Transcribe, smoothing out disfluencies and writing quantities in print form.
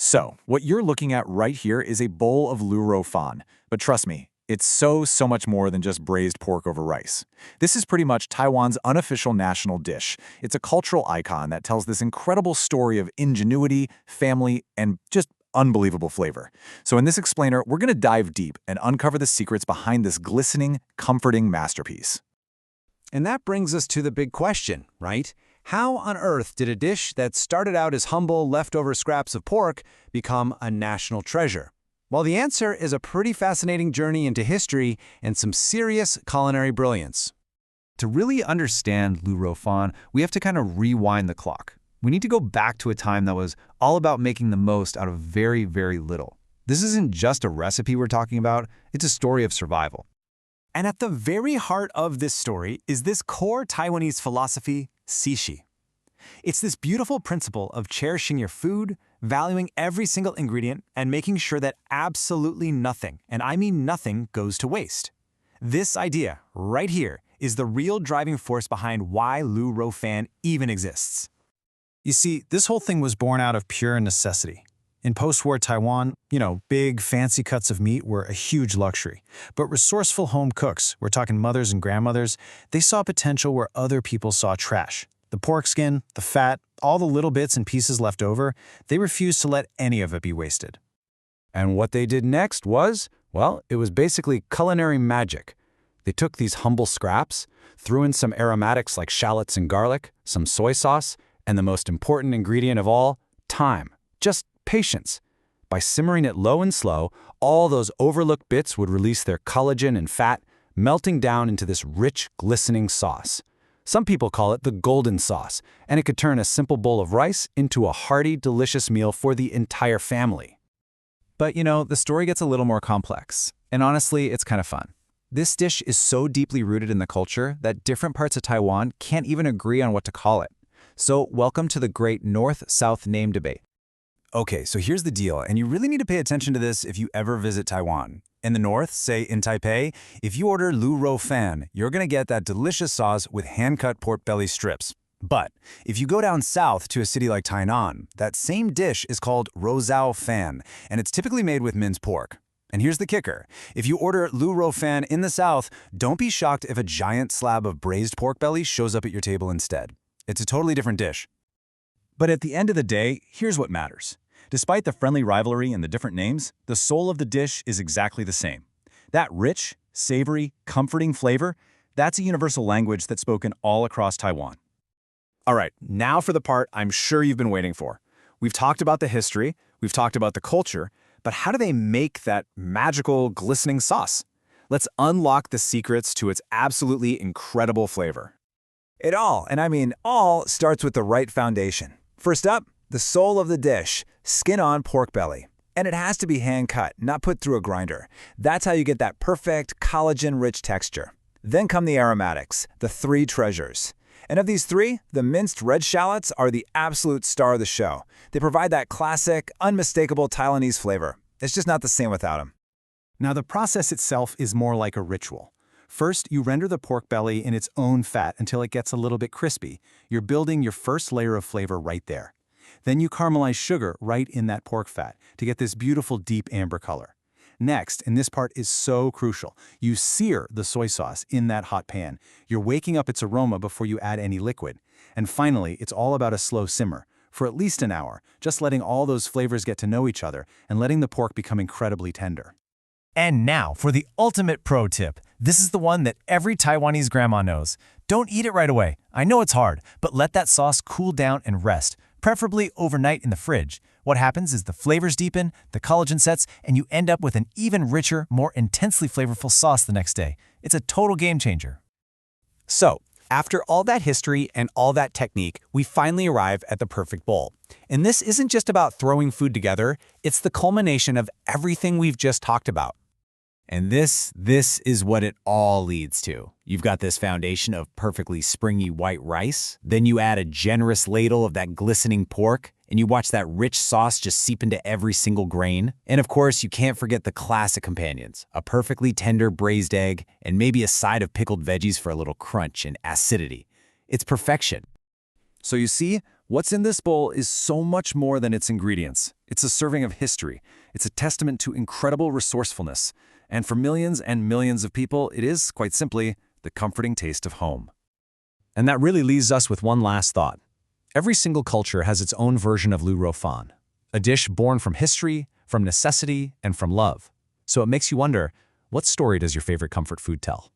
So, what you're looking at right here is a bowl of Lu Rou Fan. But trust me, it's so much more than just braised pork over rice. This is pretty much Taiwan's unofficial national dish. It's a cultural icon that tells this incredible story of ingenuity, family, and just unbelievable flavor. So in this explainer, we're going to dive deep and uncover the secrets behind this glistening, comforting masterpiece. And that brings us to the big question, right? How on earth did a dish that started out as humble leftover scraps of pork become a national treasure? Well, the answer is a pretty fascinating journey into history and some serious culinary brilliance. To really understand Lu Rou Fan, we have to kind of rewind the clock. We need to go back to a time that was all about making the most out of very little. This isn't just a recipe we're talking about, it's a story of survival. And at the very heart of this story is this core Taiwanese philosophy, sishi. It's this beautiful principle of cherishing your food, valuing every single ingredient, and making sure that absolutely nothing, and I mean nothing, goes to waste. This idea, right here, is the real driving force behind why Lu Rou Fan even exists. You see, this whole thing was born out of pure necessity. In post-war Taiwan, big, fancy cuts of meat were a huge luxury. But resourceful home cooks, we're talking mothers and grandmothers, they saw potential where other people saw trash. The pork skin, the fat, all the little bits and pieces left over, they refused to let any of it be wasted. And what they did next was, well, it was basically culinary magic. They took these humble scraps, threw in some aromatics like shallots and garlic, some soy sauce, and the most important ingredient of all, time. Just patience. By simmering it low and slow, all those overlooked bits would release their collagen and fat, melting down into this rich, glistening sauce. Some people call it the golden sauce, and it could turn a simple bowl of rice into a hearty, delicious meal for the entire family. But the story gets a little more complex, and honestly, it's kind of fun. This dish is so deeply rooted in the culture that different parts of Taiwan can't even agree on what to call it. So welcome to the great North-South name debate. Okay, so here's the deal, and you really need to pay attention to this if you ever visit Taiwan. In the north, say in Taipei, if you order Lu Rou Fan, you're going to get that delicious sauce with hand-cut pork belly strips. But if you go down south to a city like Tainan, that same dish is called Rosao Fan, and it's typically made with minced pork. And here's the kicker. If you order Lu Rou Fan in the south, don't be shocked if a giant slab of braised pork belly shows up at your table instead. It's a totally different dish. But at the end of the day, here's what matters. Despite the friendly rivalry and the different names, the soul of the dish is exactly the same. That rich, savory, comforting flavor, that's a universal language that's spoken all across Taiwan. All right, now for the part I'm sure you've been waiting for. We've talked about the history, we've talked about the culture, but how do they make that magical, glistening sauce? Let's unlock the secrets to its absolutely incredible flavor. It all, and I mean all, starts with the right foundation. First up, the soul of the dish, skin-on pork belly. And it has to be hand-cut, not put through a grinder. That's how you get that perfect, collagen-rich texture. Then come the aromatics, the three treasures. And of these three, the minced red shallots are the absolute star of the show. They provide that classic, unmistakable Taiwanese flavor. It's just not the same without them. Now, the process itself is more like a ritual. First, you render the pork belly in its own fat until it gets a little bit crispy. You're building your first layer of flavor right there. Then you caramelize sugar right in that pork fat to get this beautiful deep amber color. Next, and this part is so crucial, you sear the soy sauce in that hot pan. You're waking up its aroma before you add any liquid. And finally, it's all about a slow simmer, for at least an hour, just letting all those flavors get to know each other and letting the pork become incredibly tender. And now for the ultimate pro tip. This is the one that every Taiwanese grandma knows. Don't eat it right away. I know it's hard, but let that sauce cool down and rest, preferably overnight in the fridge. What happens is the flavors deepen, the collagen sets, and you end up with an even richer, more intensely flavorful sauce the next day. It's a total game changer. So, after all that history and all that technique, we finally arrive at the perfect bowl. And this isn't just about throwing food together, it's the culmination of everything we've just talked about. And this is what it all leads to. You've got this foundation of perfectly springy white rice, then you add a generous ladle of that glistening pork, and you watch that rich sauce just seep into every single grain. And of course, you can't forget the classic companions, a perfectly tender braised egg, and maybe a side of pickled veggies for a little crunch and acidity. It's perfection. So you see, What's in this bowl is so much more than its ingredients. It's a serving of history. It's a testament to incredible resourcefulness. And for millions and millions of people, it is, quite simply, the comforting taste of home. And that really leaves us with one last thought. Every single culture has its own version of Lu Rou Fan, a dish born from history, from necessity, and from love. So it makes you wonder, what story does your favorite comfort food tell?